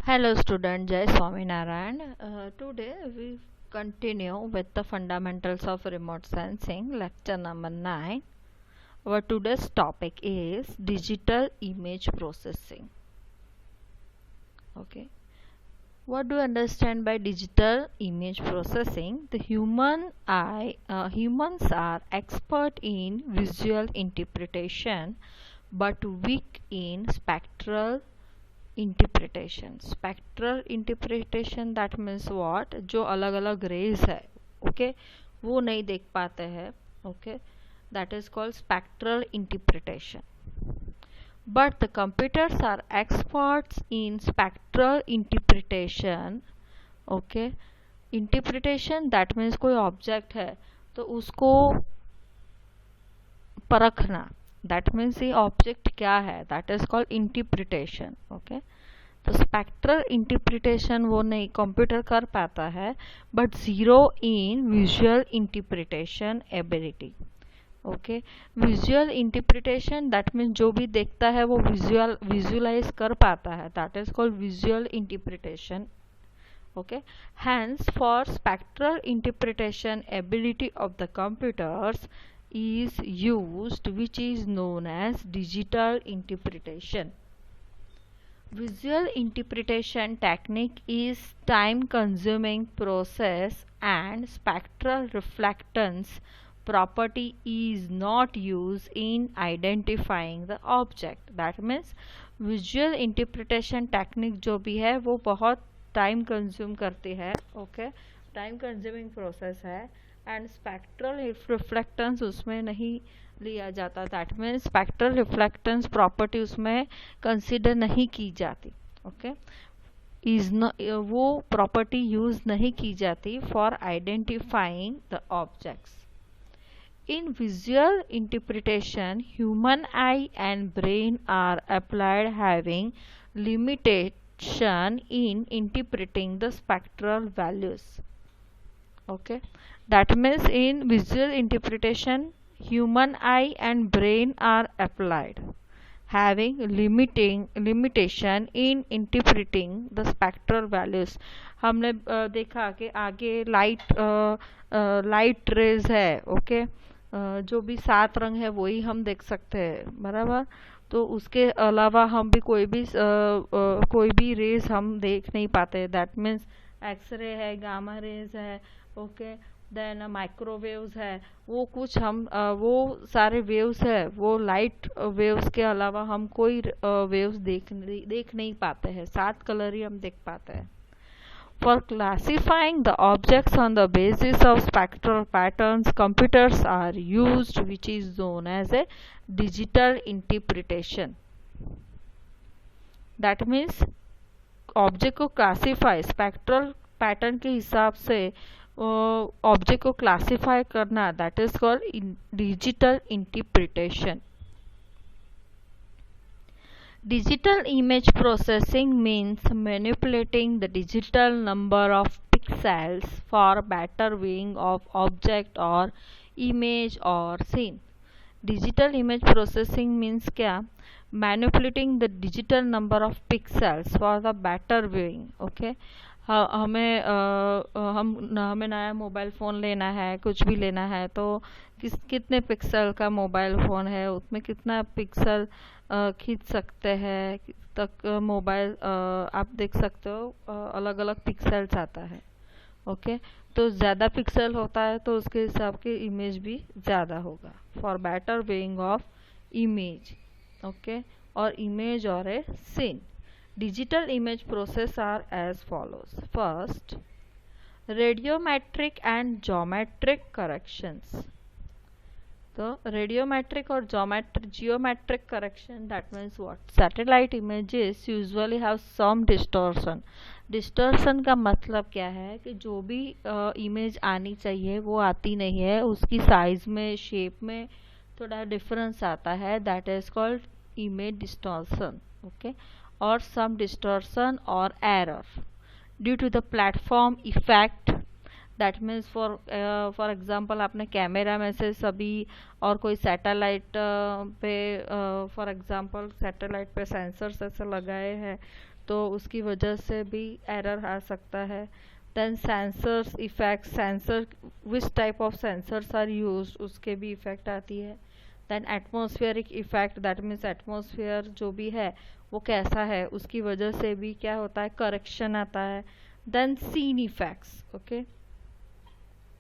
Hello student, Jai Swaminarayan. Today we continue with the fundamentals of remote sensing, lecture number 9. Our today's topic is digital image processing. Okay. What do you understand by digital image processing? The humans are expert in visual interpretation but weak in spectral interpretation that means what, जो अलग अलग raise है okay वो नहीं देख पाते हैं okay, that is called spectral interpretation. But the computers are experts in spectral interpretation. Okay, interpretation that means कोई ऑब्जेक्ट है तो उसको परखना, दैट मीन्स ये ऑब्जेक्ट क्या है, that is called interpretation. Okay, तो स्पेक्ट्रल इंटरप्रिटेशन वो नहीं कंप्यूटर कर पाता है, but zero in visual interpretation ability. Okay, visual interpretation that means जो भी देखता है वो विजुअलाइज कर पाता है, that is called visual interpretation. Okay, hence for spectral interpretation ability of the computers is used which is known as digital interpretation. Visual interpretation technique is time consuming process and spectral reflectance property is not used in identifying the object. That means visual interpretation technique जो भी है वो बहुत time consume करती है. Okay, time consuming process है and spectral reflectance उसमें नहीं लिया जाता, that means spectral reflectance property उसमें कंसिडर नहीं की जाती. ओके, वो प्रॉपर्टी यूज नहीं की जाती for identifying the objects. In visual interpretation, human eye and brain are applied having limitation in interpreting the spectral values. Okay, that means in visual interpretation, human eye and brain are applied having limitation in interpreting the spectral values. हमने देखा कि आगे light rays है. Okay, जो भी 7 रंग है वही हम देख सकते हैं, बराबर. तो उसके अलावा हम भी कोई भी रेज हम देख नहीं पाते, दैट मीन्स एक्सरे है, गामा रेज है, ओके, देन माइक्रोवेव्स है, वो कुछ हम वो सारे वेव्स है, वो लाइट वेव्स के अलावा हम कोई वेव्स देख नहीं पाते हैं. 7 कलर ही हम देख पाते हैं. For classifying the objects on the basis of spectral patterns, computers are used, which is known as a digital interpretation. That means object को क्लासीफाई स्पेक्ट्रल पैटर्न के हिसाब से ऑब्जेक्ट को क्लासीफाई करना, that is called digital interpretation. Digital image processing means manipulating the digital number of pixels for better viewing of object or image or scene. Digital image processing means क्या, manipulating the digital number of pixels for the better viewing. Okay, हमें नया mobile phone लेना है, कुछ भी लेना है, तो कितने पिक्सल का मोबाइल फ़ोन है, उसमें कितना पिक्सल खींच सकते हैं तक मोबाइल आप देख सकते हो, अलग अलग पिक्सल्स आता है. ओके, तो ज़्यादा पिक्सल होता है तो उसके हिसाब के इमेज भी ज़्यादा होगा, for better weighing of image. Okay, और इमेज और ए scene. Digital image process are as follows. First, radiometric and geometric corrections. So radiometric or geometric correction, that means what? Satellite images usually have some distortion. Distortion का मतलब क्या है कि जो भी image आनी चाहिए वो आती नहीं है, उसकी साइज में, शेप में थोड़ा डिफरेंस आता है, that is called image distortion. Okay, or some distortion or error due to the platform effect. That means for example आपने कैमरा में से सभी और कोई सैटेलाइट पे फॉर एग्जांपल सैटेलाइट पे सेंसर्स ऐसे लगाए हैं तो उसकी वजह से भी एरर आ सकता है। Then sensors effect, sensor which type of sensors are use, उसके भी इफेक्ट आती है। Then atmospheric effect, that means atmosphere जो भी है वो कैसा है, उसकी वजह से भी क्या होता है, करेक्शन आता है। Then scene effects, okay.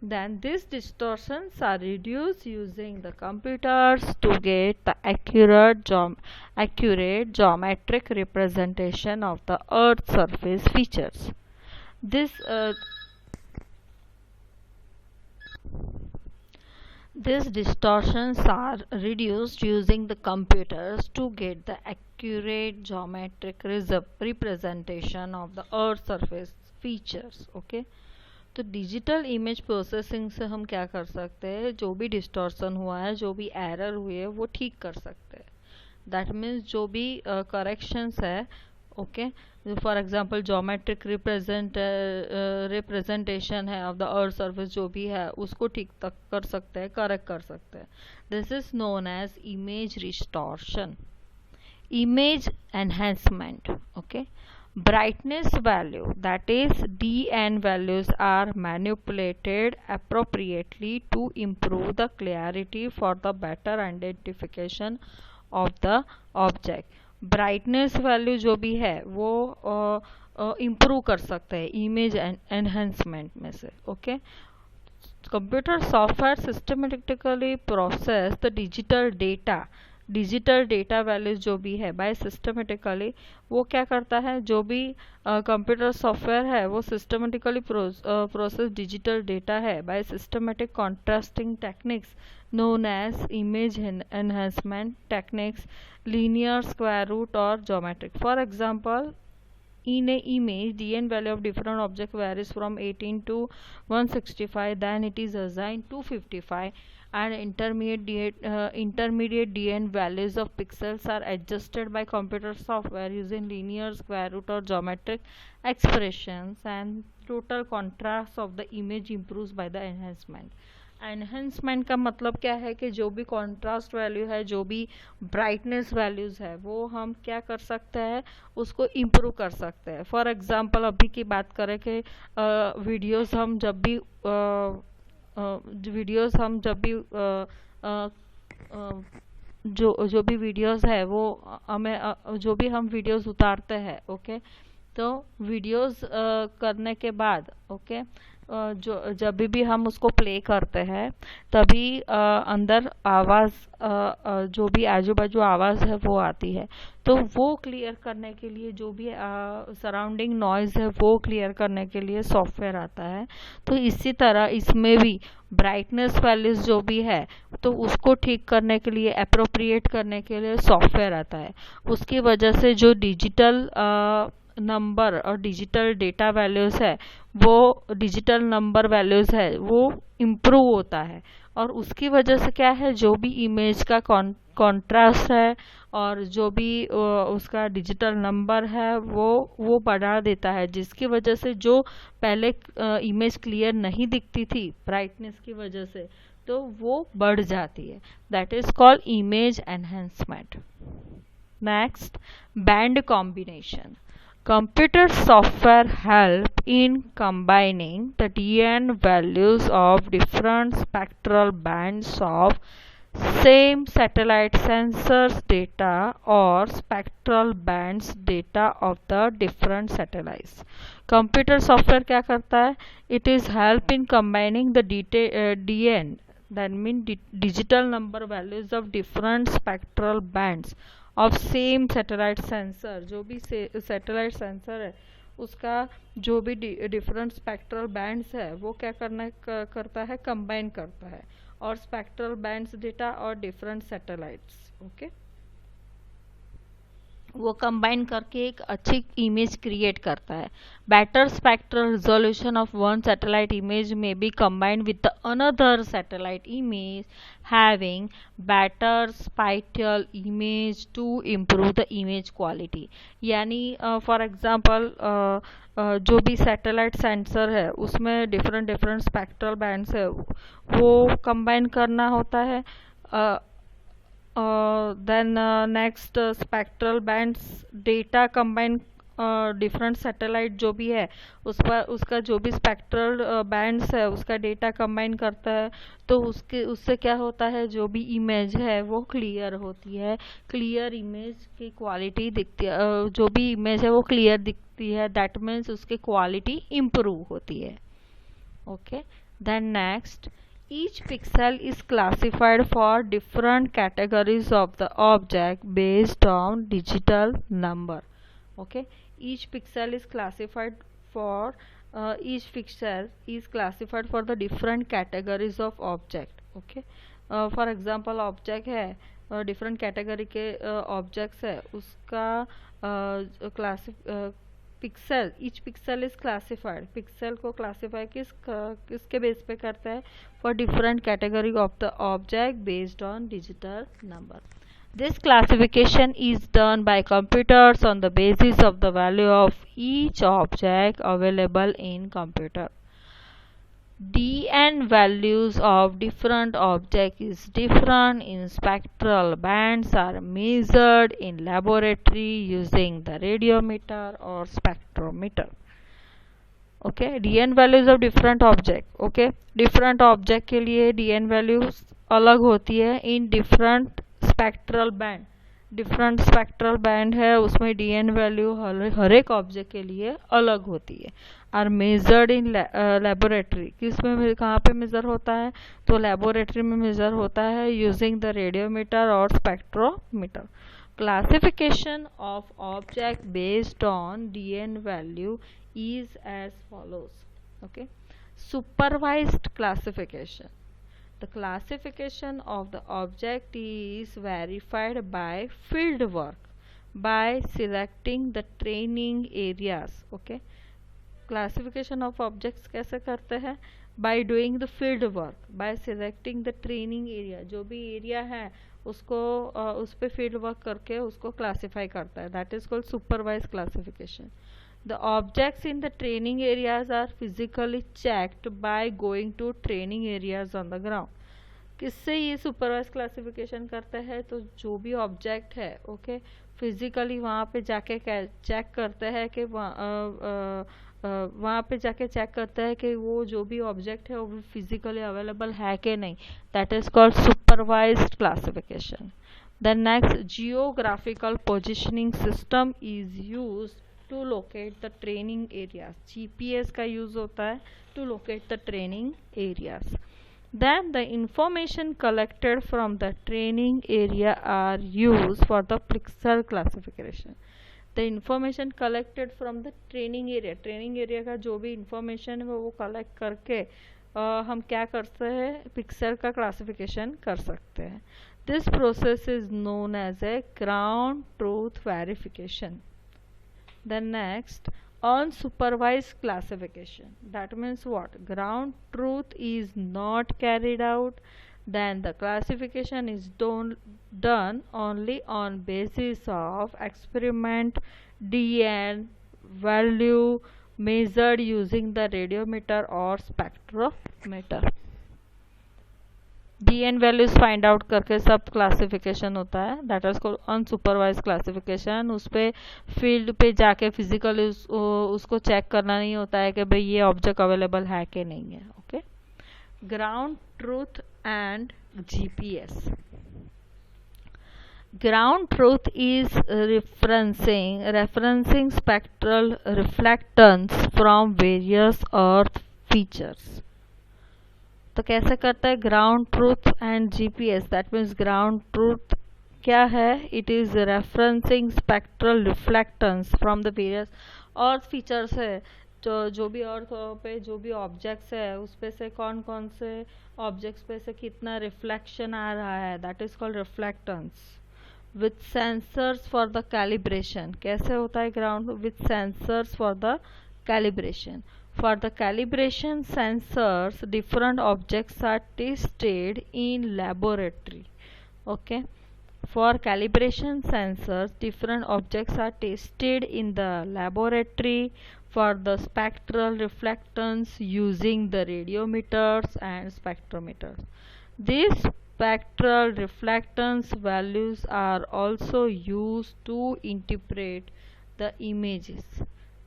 Then these distortions are reduced using the computers to get the accurate geometric representation of the Earth's surface features. This These distortions are reduced using the computers to get the accurate geometric representation of the Earth's surface features. Okay. तो digital image processing से हम क्या कर सकते हैं, जो भी distortion हुआ है, जो भी एरर हुए है, वो ठीक कर सकते हैं। दैट मीन्स जो भी करेक्शंस है, okay, for example geometric representation है ऑफ द अर्थ सरफेस जो भी है, उसको ठीक तक कर सकते हैं, करेक्ट कर सकते हैं। This is known as image restoration, image enhancement. Okay, brightness value, that is DN values, are manipulated appropriately to improve the clarity for the better identification of the object. brightness value जो भी है वो improve कर सकते हैं image enhancement में से। Okay, computer software systematically process the digital data values जो भी है बाय सिस्टमेटिकली, वो क्या करता है, जो भी कंप्यूटर सॉफ्टवेयर है वो सिस्टमेटिकली प्रोसेस डिजिटल डेटा है by systematic contrasting techniques known as image enhancement techniques, linear, square root or geometric. For example, in a image, DN value of different object varies from 18 to 165, then it is assigned 255, and intermediate DN values of pixels are adjusted by computer software using linear, square root or geometric expressions, and total contrast of the image improves by the enhancement. Enhancement का मतलब क्या है कि जो भी contrast value है, जो भी ब्राइटनेस वैल्यूज है, वो हम क्या कर सकते हैं, उसको इम्प्रूव कर सकते हैं। फॉर एग्जांपल अभी की बात करें कि वीडियोस हम जब भी जो भी वीडियोस है वो हमें जो भी हम वीडियोस उतारते हैं, ओके, तो वीडियोस करने के बाद, ओके, जो जब भी हम उसको प्ले करते हैं तभी अंदर आवाज़, जो भी आजू बाजू आवाज़ है वो आती है। तो वो क्लियर करने के लिए, जो भी सराउंडिंग नॉइज़ है वो क्लियर करने के लिए सॉफ्टवेयर आता है। तो इसी तरह इसमें भी ब्राइटनेस वैल्यूज जो भी है तो उसको ठीक करने के लिए, अप्रोप्रिएट करने के लिए सॉफ्टवेयर आता है। उसकी वजह से जो डिजिटल नंबर और डिजिटल डेटा वैल्यूज है, वो डिजिटल नंबर वैल्यूज है वो इम्प्रूव होता है, और उसकी वजह से क्या है, जो भी इमेज का कॉन्ट्रास्ट है और जो भी उसका डिजिटल नंबर है वो बढ़ा देता है, जिसकी वजह से जो पहले इमेज क्लियर नहीं दिखती थी ब्राइटनेस की वजह से, तो वो बढ़ जाती है। That is called image enhancement. Next, band combination. Computer software help in combining the DN values of different spectral bands of same satellite sensors data or spectral bands data of the different satellites. Computer software क्या करता है? It is help in combining the DN, that means digital number values of different spectral bands of same satellite sensor. जो भी satellite sensor है उसका जो भी different spectral bands है वो क्या करता है, कंबाइन करता है, और स्पेक्ट्रल बैंड्स डेटा और डिफरेंट सैटेलाइट्स, ओके, वो कंबाइन करके एक अच्छी इमेज क्रिएट करता है। Better spectral resolution of one satellite image में be combined with another satellite image having better spatial image to improve the image quality. यानी for example जो भी सैटेलाइट सेंसर है उसमें डिफरेंट स्पेक्ट्रल बैंड्स है वो कंबाइन करना होता है। then next, spectral bands data combine different satellite जो भी है उस पर उसका जो भी स्पेक्ट्रल बैंड्स है उसका डेटा कंबाइन करता है, तो उसके उससे क्या होता है, जो भी इमेज है वो क्लियर होती है, क्लियर इमेज की क्वालिटी दिखती है, जो भी इमेज है वो क्लियर दिखती है, दैट मीन्स उसकी क्वालिटी इम्प्रूव होती है. Okay, then next, each pixel is classified for different categories of the object based on digital number. Okay, each pixel is classified for the different categories of object. Okay, for example object है, different category के objects है, उसका pixel, each pixel is classified, pixel को classify किसके base पे करता है, for different category of the object based on digital number. This classification is done by computers on the basis of the value of each object available in computer. Dn values of different objects is different in spectral bands are measured in laboratory using the radiometer or spectrometer. Okay, dn values of different object. Okay, different object के लिए dn values अलग होती है in different spectral band. Different spectral band है उसमें DN value हर एक object के लिए अलग होती है. आर मेजर्ड इन लेबोरेटरी, किसमें कहाँ पे मेजर होता है, तो लेबोरेटरी में मेजर होता है यूजिंग द रेडियोमीटर और spectrometer. Classification of object based on DN value is as follows. Okay, supervised classification. The classification of the object is verified by field work by selecting the training areas. Okay, classification of objects कैसे करते हैं, by doing the field work by selecting the training area. जो भी area है उसको उस पर field work करके उसको क्लासीफाई करता है, that is called supervise classification. The objects in the training areas are physically checked by going to training areas on the ground. किससे ये सुपरवाइज क्लासिफिकेशन करता है, तो जो भी ऑब्जेक्ट है ओके फिजिकली वहाँ पे जाके चेक करता है कि वहाँ पे जाके चेक करता है कि वो जो भी ऑब्जेक्ट है वो फिजिकली अवेलेबल है कि नहीं, that is called supervised classification. Then next, geographical positioning system is used to locate the training areas. GPS का यूज होता है to locate the training areas. Then the information collected from the training area are used for the pixel classification. The information collected from the training area का जो भी information है वो collect करके हम क्या करते हैं, पिक्सल का क्लासिफिकेशन कर सकते हैं. This process is known as a ground truth verification. Then next, unsupervised classification. That means what? Ground truth is not carried out. Then the classification is done only on basis of experiment dn value measured using the radiometer or spectrometer. DN values find out करके सब classification होता है, that is called unsupervised classification. उस पर field पे जाके physically उसको check करना नहीं होता है कि भाई ये ऑब्जेक्ट अवेलेबल है कि नहीं है. Okay, ground truth and GPS. Ground truth is referencing spectral reflectance from various earth features. तो कैसे करता है ground truth and GPS, that means ground truth क्या है, it is referencing spectral reflectance from the various earth features है, तो जो भी अर्थ पे जो भी ऑब्जेक्ट्स है उस पे से कौन कौन से ऑब्जेक्ट्स पे से कितना रिफ्लेक्शन आ रहा है, that is called reflectance. With sensors for the calibration. कैसे होता है ground, with sensors for the calibration. For the calibration sensors, different objects are tested in laboratory. Okay. For calibration sensors, different objects are tested in the laboratory for the spectral reflectance using the radiometers and spectrometers. These spectral reflectance values are also used to interpret the images,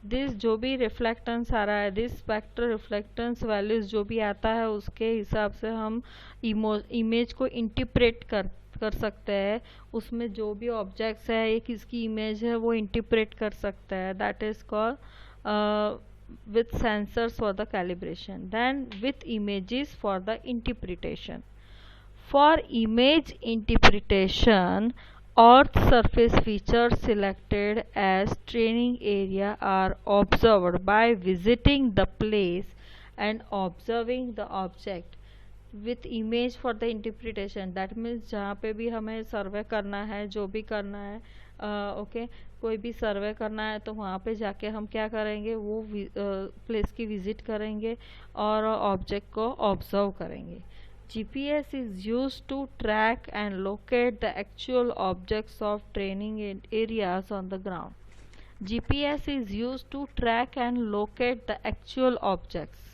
this जो भी reflectance आ रहा है, this spectral reflectance values जो भी आता है उसके हिसाब से हम इमेज को इंटरप्रेट कर सकते हैं। उसमें जो भी ऑब्जेक्ट्स है, ये किसकी इमेज है, वो इंटरप्रेट कर सकता है। That is called with sensors for the calibration, then with images for the interpretation. For image interpretation, earth surface features selected as training area are observed by visiting the place and observing the object with image for the interpretation. That means जहाँ पे भी हमें सर्वे करना है, जो भी करना है, ओके कोई भी सर्वे करना है तो वहाँ पे जाके हम क्या करेंगे, वो प्लेस की विजिट करेंगे और ऑब्जेक्ट को ऑब्जर्व करेंगे। GPS is used to track and locate the actual objects of training areas on the ground. GPS is used to track and locate the actual objects.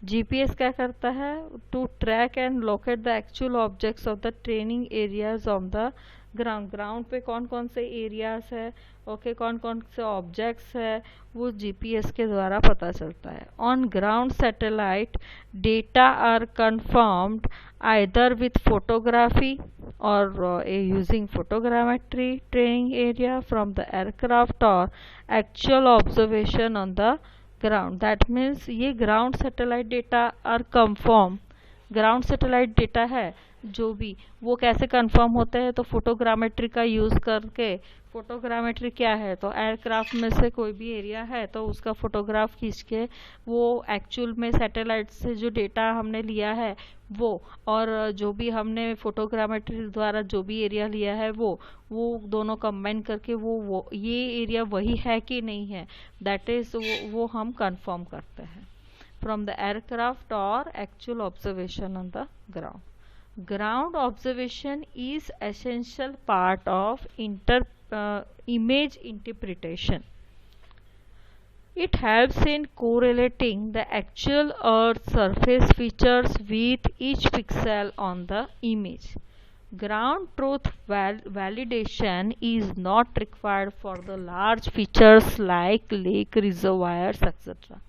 GPS क्या करता है, to track and locate the actual objects of the training areas of the ground. Ground पे कौन कौन से areas है, okay कौन कौन से ऑब्जेक्ट्स है, वो जीपीएस के द्वारा पता चलता है। On ground satellite data are confirmed either with photography और using photogrammetry training area from the aircraft और actual observation on the ground. That means ये ground satellite data are confirm, ground satellite data है जो भी, वो कैसे confirm होते हैं, तो फोटोग्रामेट्री का यूज़ करके। फोटोग्रामेट्री क्या है, तो एयरक्राफ्ट में से कोई भी एरिया है तो उसका फोटोग्राफ खींच के वो एक्चुअल में सैटेलाइट से जो डेटा हमने लिया है वो, और जो भी हमने फोटोग्रामेट्री द्वारा जो भी एरिया लिया है वो दोनों कंबाइन करके वो ये एरिया वही है कि नहीं है, दैट इज वो हम कंफर्म करते हैं फ्रॉम द एयरक्राफ्ट और actual observation on the ground. Ground observation is essential part of image interpretation. It helps in correlating the actual Earth surface features with each pixel on the image. Ground truth validation is not required for the large features like lake reservoirs, etc.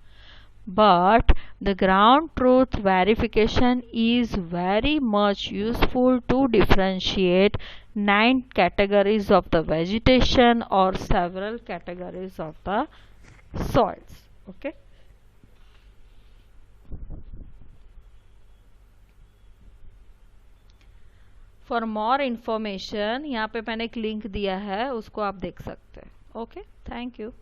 But the ground truth verification is very much useful to differentiate 9 categories of the vegetation or several categories of the soils. Okay. For more information यहाँ पे मैंने एक link दिया है, उसको आप देख सकते हैं। Okay, thank you.